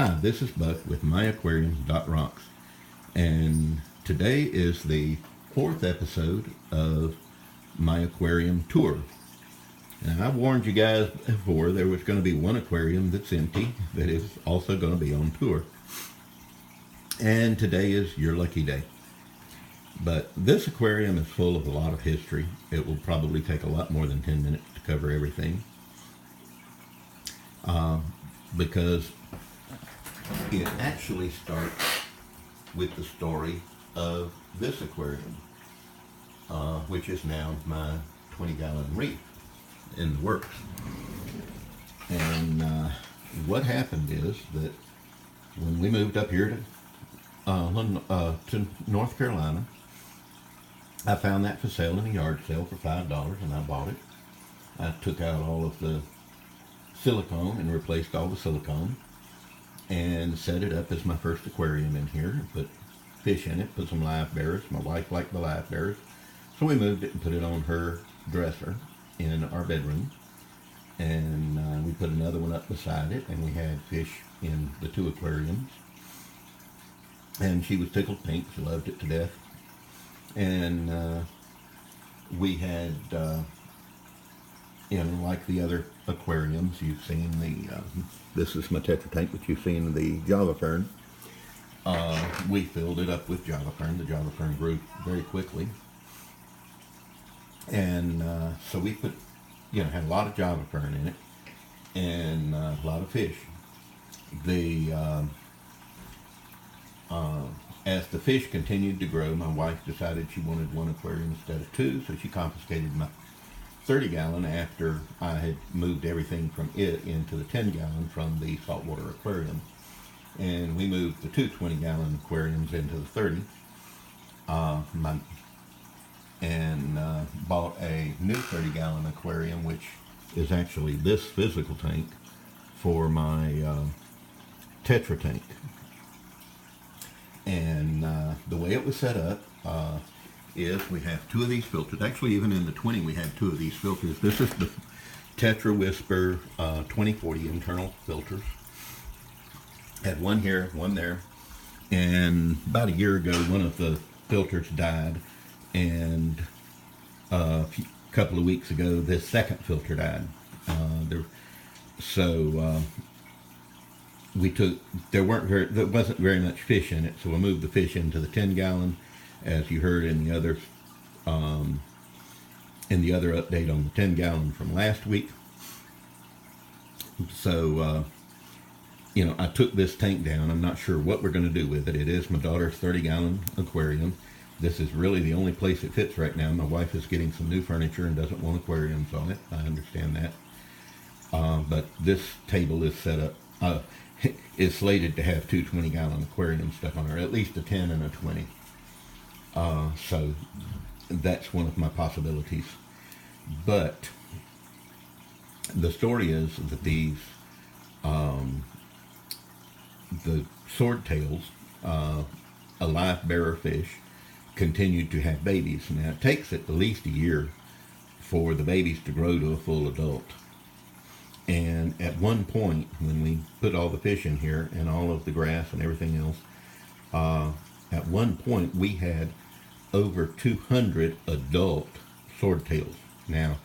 Hi, this is Buck with MyAquarium.Rocks, and today is the 4th episode of My Aquarium Tour. And I warned you guys before there was going to be one aquarium that's empty that is also going to be on tour. And today is your lucky day. But this aquarium is full of a lot of history. It will probably take a lot more than 10 minutes to cover everything. Because it actually starts with the story of this aquarium, which is now my 20-gallon reef in the works. And what happened is that when we moved up here to North Carolina, I found that for sale in a yard sale for $5, and I bought it. I took out all of the silicone and replaced all the silicone and set it up as my first aquarium in here. Put fish in it, put some live bearers. My wife liked the live bearers, so we moved it and put it on her dresser in our bedroom. And we put another one up beside it, and we had fish in the 2 aquariums. And she was tickled pink. She loved it to death. And we had, like the other aquariums, you've seen this is my Tetra tank, but you've seen the Java fern. We filled it up with Java fern. The Java fern grew very quickly. And so we put, had a lot of Java fern in it and a lot of fish. As the fish continued to grow, my wife decided she wanted 1 aquarium instead of 2, so she confiscated my 30-gallon after I had moved everything from it into the 10-gallon from the saltwater aquarium. And we moved the 2 20-gallon aquariums into the 30. Bought a new 30-gallon aquarium, which is actually this physical tank for my Tetra tank. And the way it was set up is we have 2 of these filters. Actually, even in the 20, we had 2 of these filters. This is the Tetra Whisper 2040 internal filters. Had 1 here, 1 there. And about a year ago, one of the filters died. And a couple of weeks ago, this second filter died. There wasn't very much fish in it, so we moved the fish into the 10-gallon, as you heard in the other update on the 10-gallon from last week. So, I took this tank down. I'm not sure what we're going to do with it. It is my daughter's 30-gallon aquarium. This is really the only place it fits right now. My wife is getting some new furniture and doesn't want aquariums on it. I understand that. But this table is set up. Is slated to have 2 20-gallon aquariums stuck on her, at least a 10 and a 20. So that's one of my possibilities. But the story is that these, the swordtails, a live bearer fish, continued to have babies. Now it takes at least a year for the babies to grow to a full adult. And at one point, when we put all the fish in here and all of the grass and everything else, at one point we had over 200 adult swordtails. Now,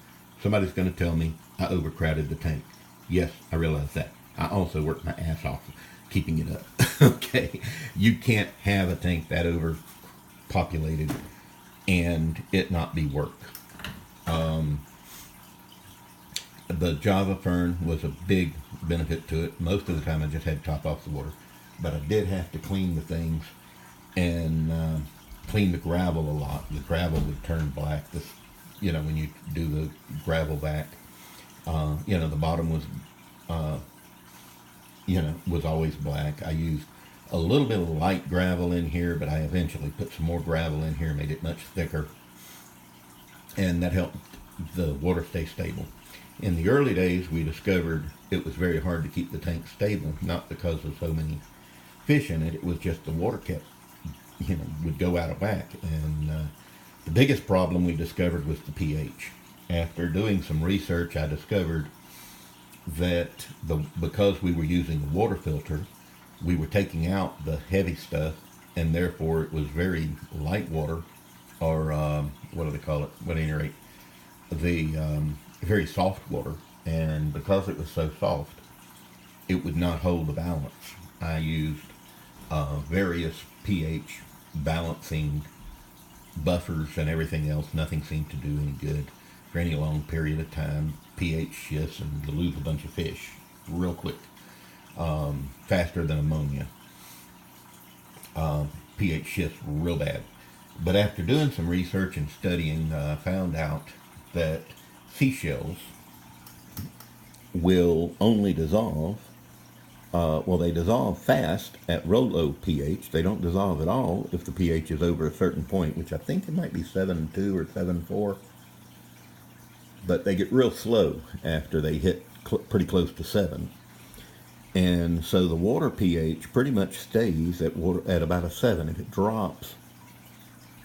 somebody's going to tell me I overcrowded the tank. Yes, I realize that. I also worked my ass off keeping it up. Okay, you can't have a tank that overpopulated and it not be work. The Java fern was a big benefit to it. Most of the time I just had to top off the water. But I did have to clean the things and clean the gravel a lot. The gravel would turn black. When you do the gravel back, the bottom was, was always black. I used a little bit of light gravel in here, but I eventually put some more gravel in here, made it much thicker. And that helped the water stay stable. In the early days, we discovered it was very hard to keep the tank stable, not because of so many fish in it. It was just the water would go out of whack. And the biggest problem we discovered was the pH. After doing some research, I discovered that because we were using a water filter, we were taking out the heavy stuff, and therefore it was very light water, or what do they call it? At any rate, the very soft water. And because it was so soft, it would not hold the balance. I used various pH balancing buffers and everything else. Nothing seemed to do any good for any long period of time. pH shifts and you lose a bunch of fish real quick, faster than ammonia. pH shifts real bad. But after doing some research and studying, I found out that seashells will only dissolve, well, they dissolve fast at real low pH. They don't dissolve at all if the pH is over a certain point, which I think it might be 7.2 or 7.4. But they get real slow after they hit pretty close to 7. And so the water pH pretty much stays at about a 7. If it drops,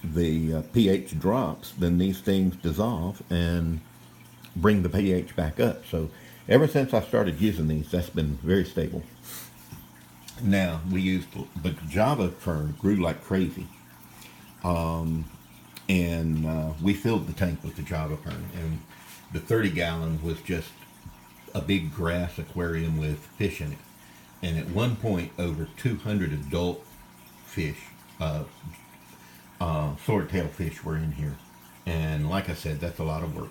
the pH drops, then these things dissolve and bring the pH back up. So ever since I started using these, that's been very stable. Now, we used the Java fern, grew like crazy. And we filled the tank with the Java fern. And the 30-gallon was just a big grass aquarium with fish in it. And at one point, over 200 adult fish, swordtail fish were in here. And like I said, that's a lot of work.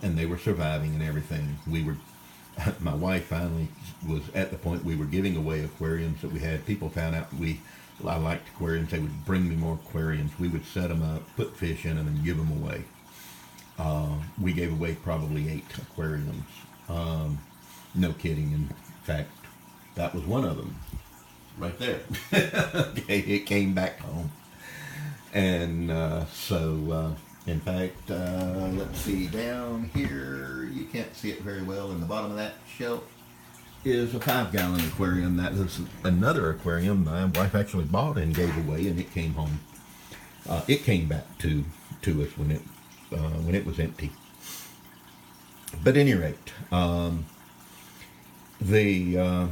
And they were surviving and everything. My wife finally was at the point we were giving away aquariums that we had. People found out I liked aquariums. They would bring me more aquariums. We would set them up, put fish in them, and give them away. We gave away probably 8 aquariums. No kidding. In fact, that was one of them. Right there. Okay, it came back home. And in fact, let's see, down here, you can't see it very well, in the bottom of that shelf is a 5-gallon aquarium. That was another aquarium my wife actually bought and gave away, and it came home. It came back to us when it was empty. But at any rate, the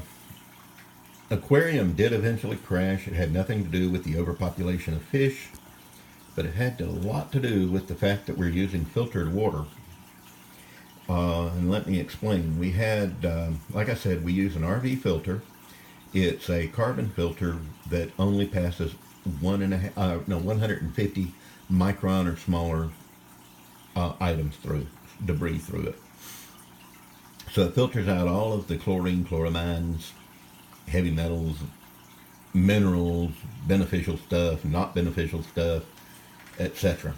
aquarium did eventually crash. It had nothing to do with the overpopulation of fish, but it had a lot to do with the fact that we're using filtered water. And let me explain. We had, like I said, we use an RV filter. It's a carbon filter that only passes 150 micron or smaller items through, debris through it. So it filters out all of the chlorine, chloramines, heavy metals, minerals, beneficial stuff, not beneficial stuff, etc.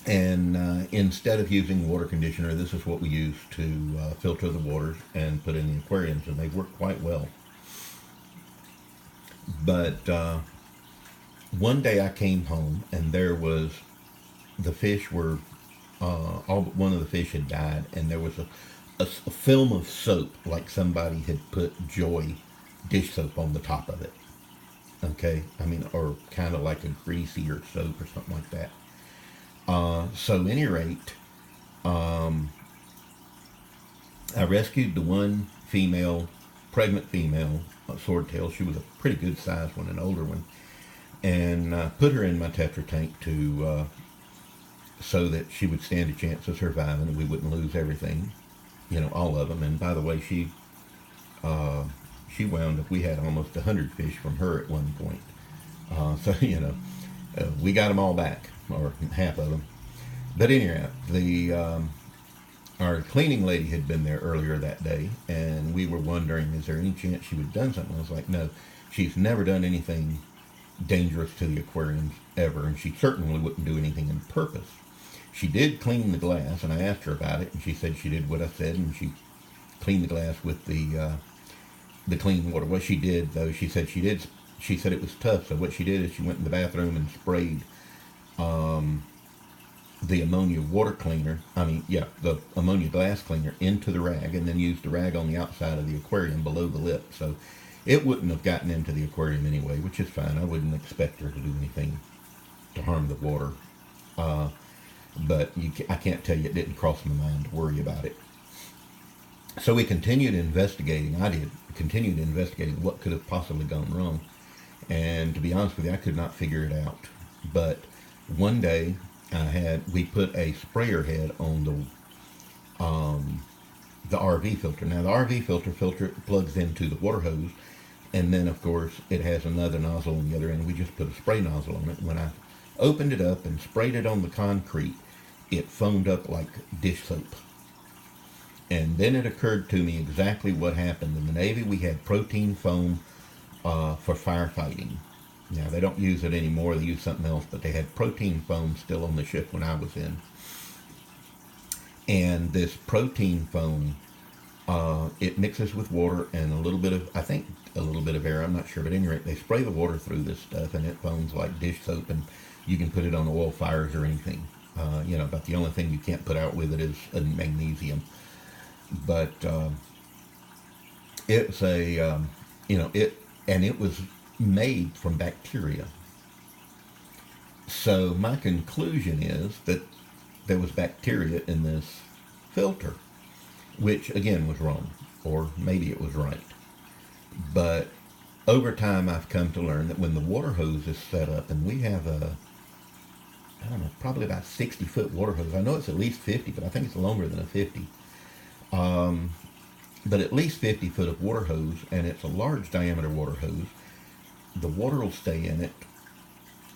And instead of using water conditioner, this is what we use to filter the water and put in the aquariums, and they work quite well. But one day I came home, and there was, the fish were, all but one of the fish had died, and there was a film of soap, like somebody had put Joy dish soap on the top of it. Okay, I mean, or kind of like a greasier soap or something like that. So at any rate, I rescued the one female, pregnant female swordtail. She was a pretty good sized one, an older one, and put her in my Tetra tank to so that she would stand a chance of surviving and we wouldn't lose everything, all of them. And by the way, she wound up, we had almost 100 fish from her at one point. So, we got them all back, or half of them. But anyhow, our cleaning lady had been there earlier that day, and we were wondering, is there any chance she would have done something? I was like, no, she's never done anything dangerous to the aquariums ever, and she certainly wouldn't do anything on purpose. She did clean the glass, and I asked her about it, and she said she did what I said, and she cleaned the glass with the clean water. What she did, though, she said it was tough, so what she did is she went in the bathroom and sprayed the ammonia water cleaner, the ammonia glass cleaner into the rag, and then used the rag on the outside of the aquarium below the lip. So it wouldn't have gotten into the aquarium anyway, which is fine. I wouldn't expect her to do anything to harm the water. But I can't tell you, it didn't cross my mind to worry about it. So we continued investigating. I did continued investigating what could have possibly gone wrong. And to be honest with you, I could not figure it out. But one day, we put a sprayer head on the RV filter. Now the RV filter plugs into the water hose, and then of course it has another nozzle on the other end. We just put a spray nozzle on it. When I opened it up and sprayed it on the concrete, it foamed up like dish soap. And then it occurred to me exactly what happened. In the Navy, we had protein foam for firefighting. Now, they don't use it anymore. They use something else, but they had protein foam still on the ship when I was in. And this protein foam, it mixes with water and a little bit of, I think, a little bit of air. I'm not sure, but at any rate, they spray the water through this stuff, and it foams like dish soap, and you can put it on oil fires or anything. But the only thing you can't put out with it is magnesium. But it's it was made from bacteria. So my conclusion is that there was bacteria in this filter, which again was wrong, or maybe it was right. But over time I've come to learn that when the water hose is set up, and we have probably about 60-foot water hose. I know it's at least 50, but I think it's longer than a 50. But at least 50 foot of water hose, and it's a large diameter water hose. The water will stay in it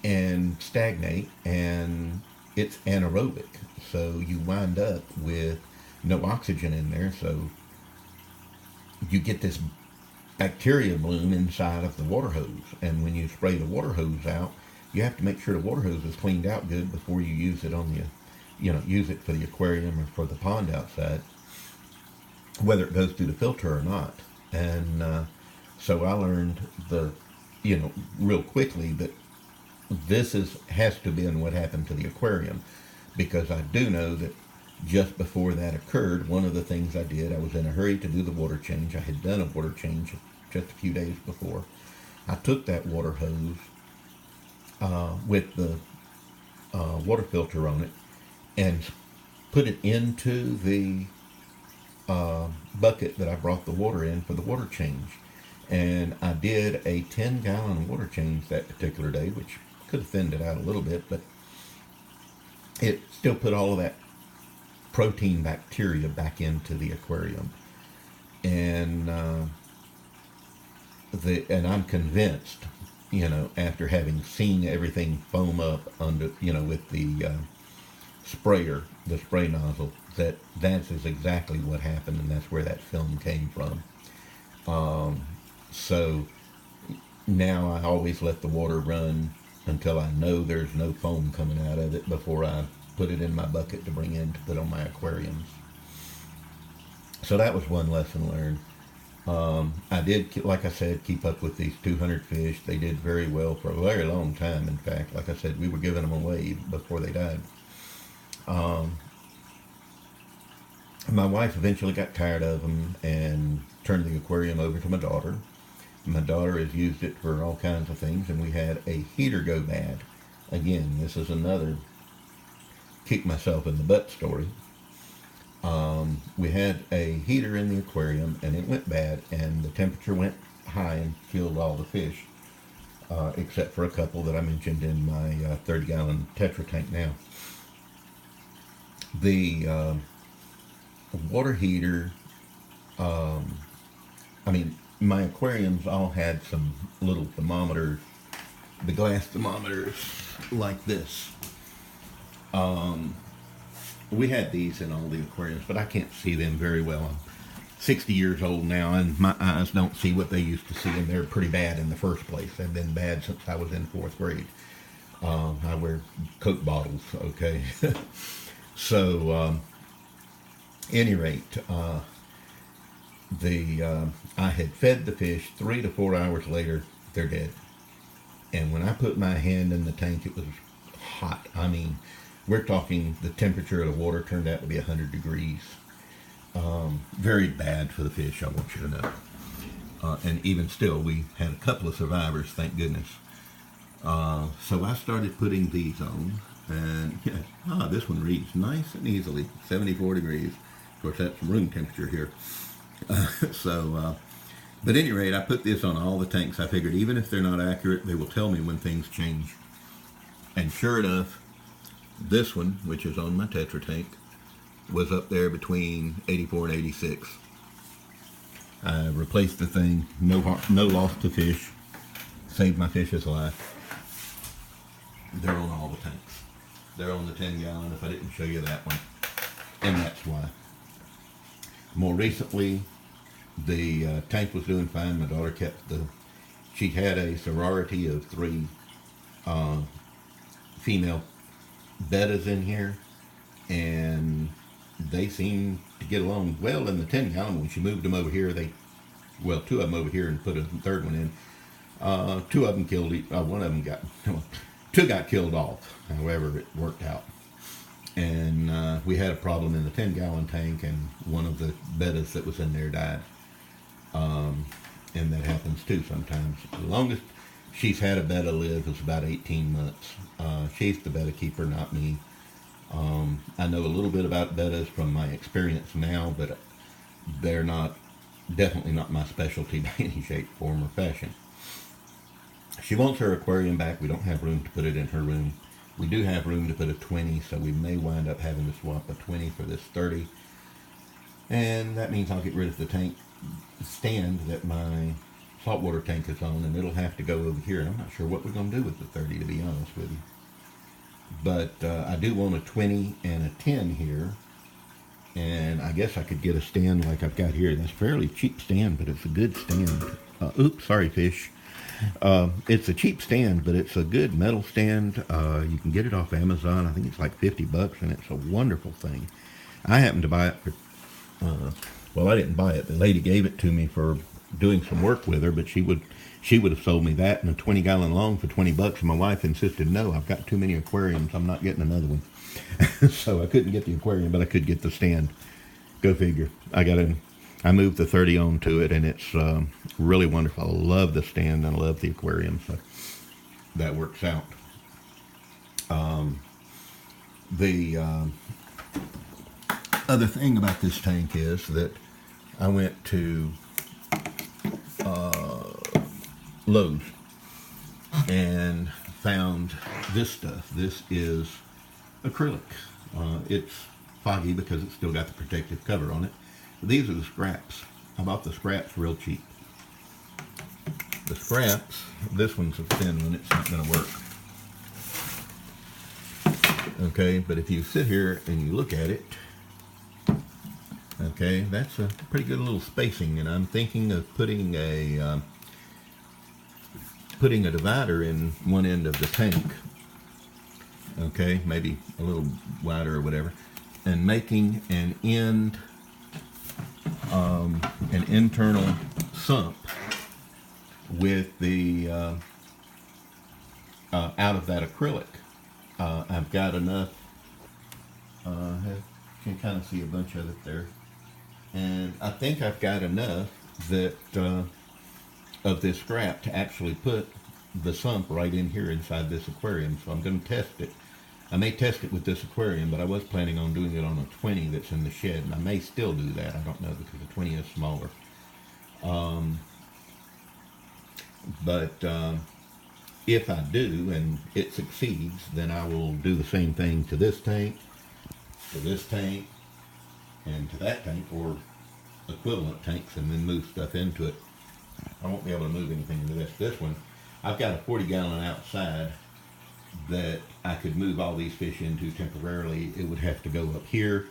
and stagnate, and it's anaerobic. So you wind up with no oxygen in there, so you get this bacteria bloom inside of the water hose. And when you spray the water hose out, you have to make sure the water hose is cleaned out good before you use it on use it for the aquarium or for the pond outside, whether it goes through the filter or not. And so I learned real quickly that this has to be what happened to the aquarium, because I do know that just before that occurred, one of the things I did, I was in a hurry to do the water change. I had done a water change just a few days before. I took that water hose with the water filter on it and put it into the bucket that I brought the water in for the water change. And I did a 10-gallon water change that particular day, which could have thinned it out a little bit, but it still put all of that protein bacteria back into the aquarium. And I'm convinced, after having seen everything foam up under, with the sprayer, the spray nozzle, that's exactly what happened, and that's where that film came from. So now I always let the water run until I know there's no foam coming out of it before I put it in my bucket to bring in to put on my aquariums. So that was one lesson learned. I did, like I said, keep up with these 200 fish. They did very well for a very long time. In fact, like I said, we were giving them away before they died. My wife eventually got tired of them and turned the aquarium over to my daughter. My daughter has used it for all kinds of things, and we had a heater go bad. Again, this is another kick myself in the butt story. We had a heater in the aquarium, and it went bad, and the temperature went high and killed all the fish, except for a couple that I mentioned in my 30-gallon Tetra tank now. The water heater, my aquariums all had some little thermometers, the glass thermometers like this. We had these in all the aquariums, but I can't see them very well. I'm 60 years old now, and my eyes don't see what they used to see, and they're pretty bad in the first place. They've been bad since I was in 4th grade. I wear Coke bottles, okay? So, any rate, I had fed the fish. 3 to 4 hours later, they're dead. And when I put my hand in the tank, it was hot. I mean, we're talking the temperature of the water turned out to be 100 degrees. Very bad for the fish, I want you to know. And even still, we had a couple of survivors, thank goodness. So I started putting these on, and this one reads nice and easily, 74 degrees. Of course, that's room temperature here. But at any rate, I put this on all the tanks. I figured even if they're not accurate, they will tell me when things change. And sure enough, this one, which is on my Tetra tank, was up there between 84 and 86. I replaced the thing, no loss to fish, saved my fish's life. They're on all the tanks. They're on the 10 gallon if I didn't show you that one. And that's why. More recently, the tank was doing fine. My daughter she had a sorority of 3 female bettas in here, and they seemed to get along well. In the 10 gallon, when she moved them over here, 2 of them over here and put a third one in. 2 of them killed, one of them 2 got killed off. However, it worked out. And we had a problem in the 10 gallon tank, and one of the bettas that was in there died. And that happens too sometimes. The longest she's had a betta live is about 18 months. She's the betta keeper, not me. I know a little bit about bettas from my experience now, but they're definitely not my specialty by any shape, form, or fashion. She wants her aquarium back. We don't have room to put it in her room. We do have room to put a 20, so we may wind up having to swap a 20 for this 30. And that means I'll get rid of the tank stand that my saltwater tank is on, and it'll have to go over here. And I'm not sure what we're going to do with the 30, to be honest with you. But I do want a 20 and a 10 here. And I guess I could get a stand like I've got here. That's a fairly cheap stand, but it's a good stand. Oops, sorry, fish. It's a cheap stand, but it's a good metal stand. You can get it off Amazon. I think it's like $50, and it's a wonderful thing. I happened to buy it for, well, I didn't buy it. The lady gave it to me for doing some work with her, but she would have sold me that in a 20 gallon long for $20, and my wife insisted, no, I've got too many aquariums. I'm not getting another one. So I couldn't get the aquarium, but I could get the stand. Go figure. I moved the 30 onto it, and it's really wonderful. I love the stand and I love the aquarium, so that works out. The other thing about this tank is that I went to Lowe's and found this stuff. This is acrylic. It's foggy because it's still got the protective cover on it. But these are the scraps. I bought the scraps real cheap. The scraps, this one's a thin one, it's not going to work. Okay, but if you sit here and you look at it, okay, that's a pretty good little spacing, and I'm thinking of putting a divider in one end of the tank. Okay, maybe a little wider or whatever, and making an internal sump with the out of that acrylic. I've got enough. You can kind of see a bunch of it there, and I think I've got enough that of this scrap to actually put the sump right in here inside this aquarium. So I'm going to test it. I may test it with this aquarium, but I was planning on doing it on a 20 that's in the shed, and I may still do that. I don't know, because the 20 is smaller. If I do and it succeeds, then I will do the same thing to this tank, and to that tank, or equivalent tanks, and then move stuff into it. I won't be able to move anything into this. This one, I've got a 40 gallon outside that I could move all these fish into temporarily. It would have to go up here,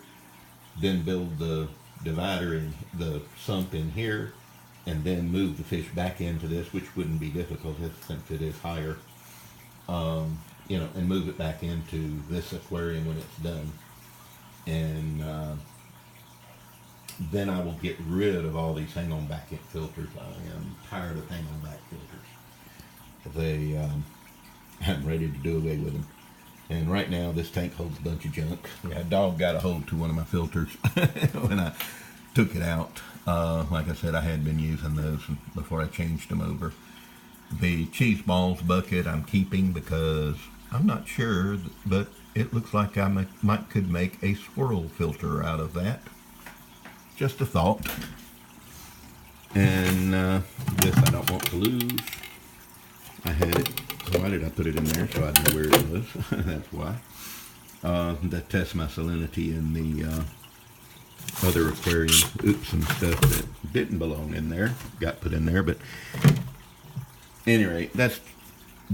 then build the divider and the sump in here, and then move the fish back into this, which wouldn't be difficult since it is higher, and move it back into this aquarium when it's done. And then I will get rid of all these hang-on back filters. I am tired of hang-on back filters. I'm ready to do away with them. And right now, this tank holds a bunch of junk. Yeah, a dog got a hold to one of my filters when I took it out. Like I said, I had been using those before I changed them over. The cheese balls bucket I'm keeping because I'm not sure, but it looks like I could make a swirl filter out of that. Just a thought. And this I don't want to lose. I had it. Why did I put it in there? So I knew where it was. That's why. To test my salinity in the other aquarium. Oops, some stuff that didn't belong in there got put in there. But at any rate, that's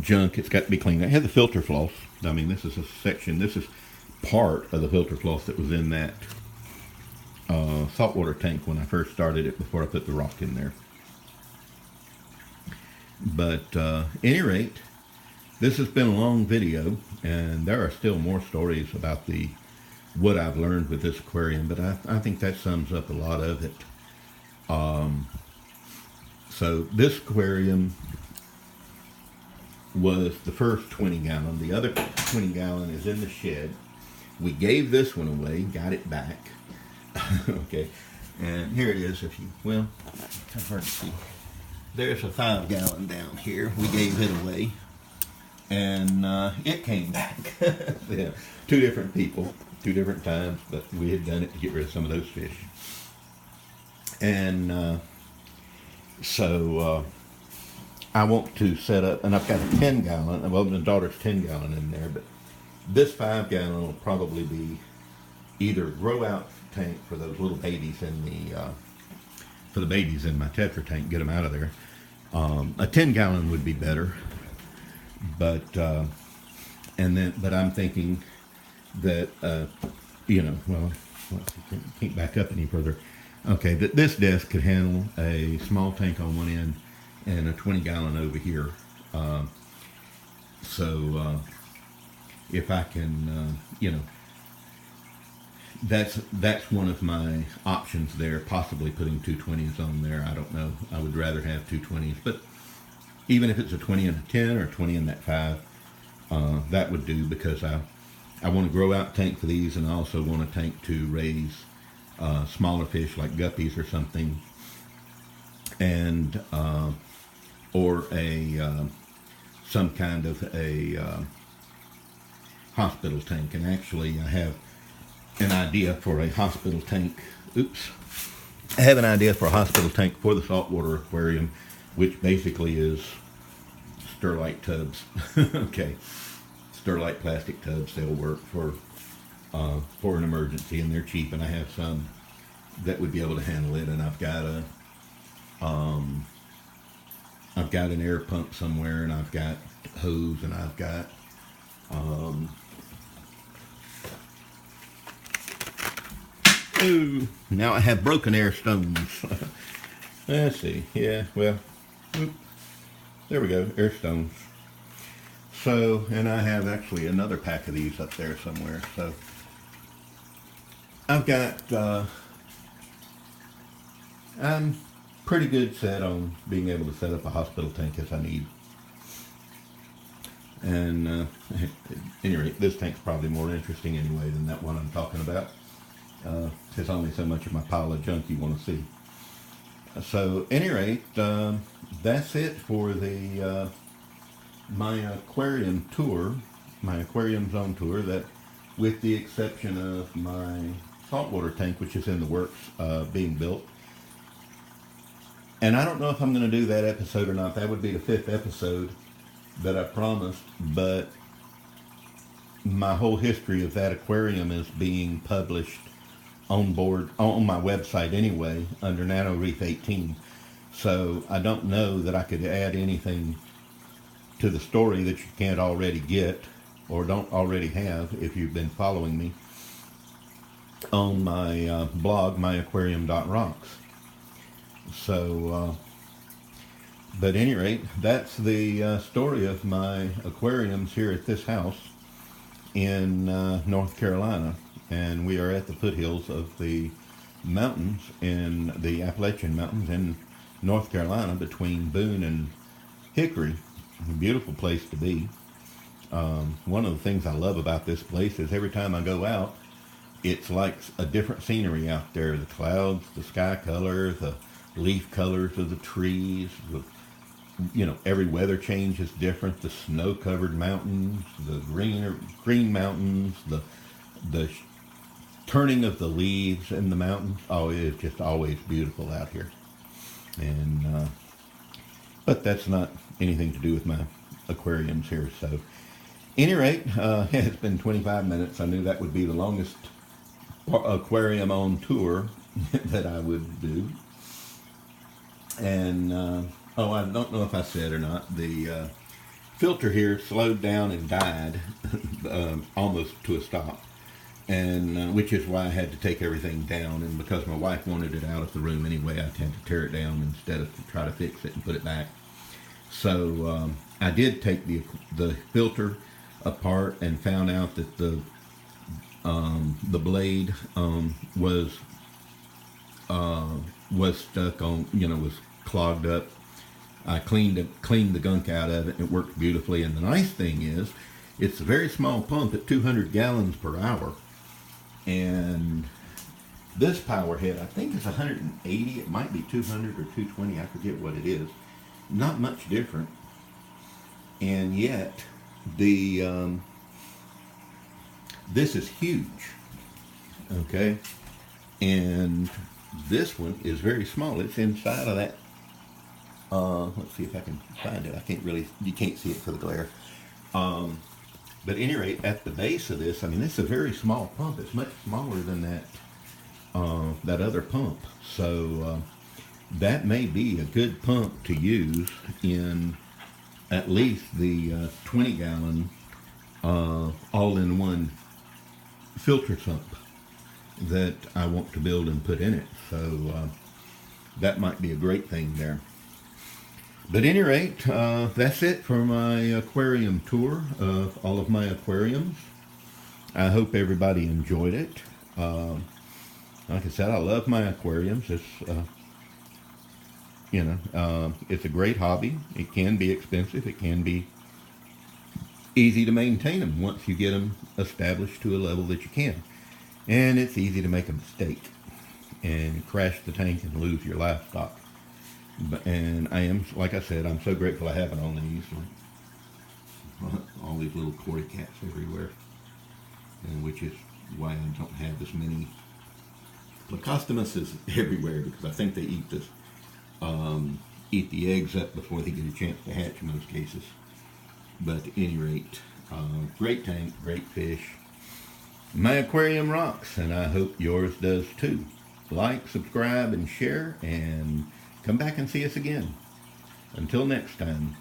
junk. It's got to be cleaned. I had the filter floss. I mean, this is a section. This is part of the filter floss that was in that saltwater tank when I first started it before I put the rock in there. But at any rate, this has been a long video, and there are still more stories about what I've learned with this aquarium, but I think that sums up a lot of it. So this aquarium was the first 20 gallon. The other 20 gallon is in the shed. We gave this one away, got it back. Okay, and here it is. Well, it's kind of hard to see. There's a 5 gallon down here. We gave it away, and it came back. Yeah, 2 different people, 2 different times, but we had done it to get rid of some of those fish. And so I want to set up, and I've got a 10 gallon. Well, my daughter's 10 gallon in there, but this 5 gallon will probably be either grow out tank for those little babies in for the babies in my Tetra tank, get them out of there. A 10 gallon would be better, but but I'm thinking that well, can't back up any further. Okay, that this desk could handle a small tank on one end and a 20 gallon over here. So if I can, that's one of my options there, possibly putting 220s on there. I don't know. I would rather have 220s, but even if it's a 20 and a 10 or a 20 and that 5, that would do, because I want to grow out tank for these, and I also want a tank to raise smaller fish like guppies or something, and or some kind of a hospital tank. And actually I have an idea for a hospital tank. I have an idea for a hospital tank for the saltwater aquarium, which basically is Sterlite tubs. Okay, Sterlite plastic tubs. They'll work for an emergency, and they're cheap. And I have some that would be able to handle it. And I've got an air pump somewhere, and I've got hose, and I've got now I have broken air stones. Let's see. Yeah, well, there we go, air stones. So, and I have actually another pack of these up there somewhere. So I've got I'm pretty good set on being able to set up a hospital tank as I need. And at any rate, this tank's probably more interesting anyway than that one I'm talking about. There's only so much of my pile of junk you want to see. So, at any rate, that's it for the my aquarium tour, my aquarium zone tour. That, with the exception of my saltwater tank, which is in the works, being built. And I don't know if I'm going to do that episode or not. That would be the 5th episode that I promised, but my whole history of that aquarium is being published on my website anyway, under Nano-Reef 18. So I don't know that I could add anything to the story that you can't already get or don't already have if you've been following me on my blog, MyAquarium.Rocks. So, but at any rate, that's the story of my aquariums here at this house in North Carolina. And we are at the foothills of the mountains, in the Appalachian Mountains in North Carolina, between Boone and Hickory. A beautiful place to be. One of the things I love about this place is every time I go out, it's like a different scenery out there. The clouds, the sky color, the leaf colors of the trees, every weather change is different. The snow-covered mountains, the green mountains, the turning of the leaves in the mountains. Oh, it is just always beautiful out here. And but that's not anything to do with my aquariums here. So, any rate, it's been 25 minutes. I knew that would be the longest aquarium on tour that I would do. And oh, I don't know if I said or not, the filter here slowed down and died almost to a stop, and which is why I had to take everything down. And because my wife wanted it out of the room anyway, I had to tear it down instead of to try to fix it and put it back. So I did take the filter apart and found out that the blade was stuck on, was clogged up. I cleaned the gunk out of it, and it worked beautifully. And the nice thing is, it's a very small pump at 200 gallons per hour. And this power head, I think, is 180. It might be 200 or 220. I forget what it is. Not much different. And yet, this is huge. Okay? And this one is very small. It's inside of that. Let's see if I can find it. I can't really, you can't see it for the glare. But at any rate, at the base of this, I mean, it's a very small pump. It's much smaller than that other pump. So that may be a good pump to use in at least the 20-gallon all-in-one filter sump that I want to build and put in it. So that might be a great thing there. But at any rate, that's it for my aquarium tour of all of my aquariums. I hope everybody enjoyed it. Like I said, I love my aquariums. It's, it's a great hobby. It can be expensive. It can be easy to maintain them once you get them established to a level that you can. And it's easy to make a mistake and crash the tank and lose your livestock. And I am, like I said, I'm so grateful I have it on these. All these little cory cats everywhere. And which is why I don't have as many Plecostomuses everywhere, because I think they eat the eggs up before they get a chance to hatch in most cases. But at any rate, great tank, great fish. MyAquarium.Rocks, and I hope yours does too. Like, subscribe, and share, and come back and see us again. Until next time.